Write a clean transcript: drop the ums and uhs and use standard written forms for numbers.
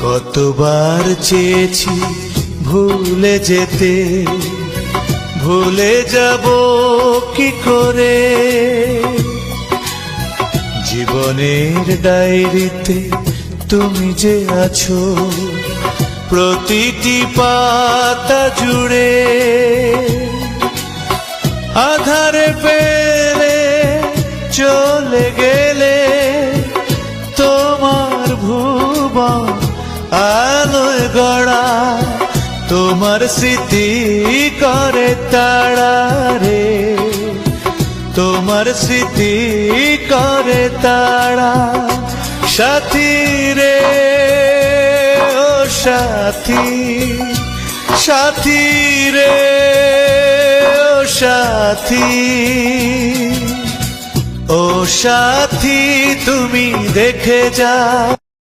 কতবার চেয়েছি ভুলে যেতে, ভুলে যাব কি করে। জীবনের ডায়েরিতে তুমি যে আছো প্রতিটি পাতা জুড়ে। আধারে পেলে চলে গেলে তোমার ভুবন আলোয় গড়া, তোমার স্মৃতি করে তাড়া রে, তোমার স্মৃতি করে তাড়া। সাথী রে ও সাথী, সাথী রে ও সাথী, ও সাথী তুমি দেখে যাও।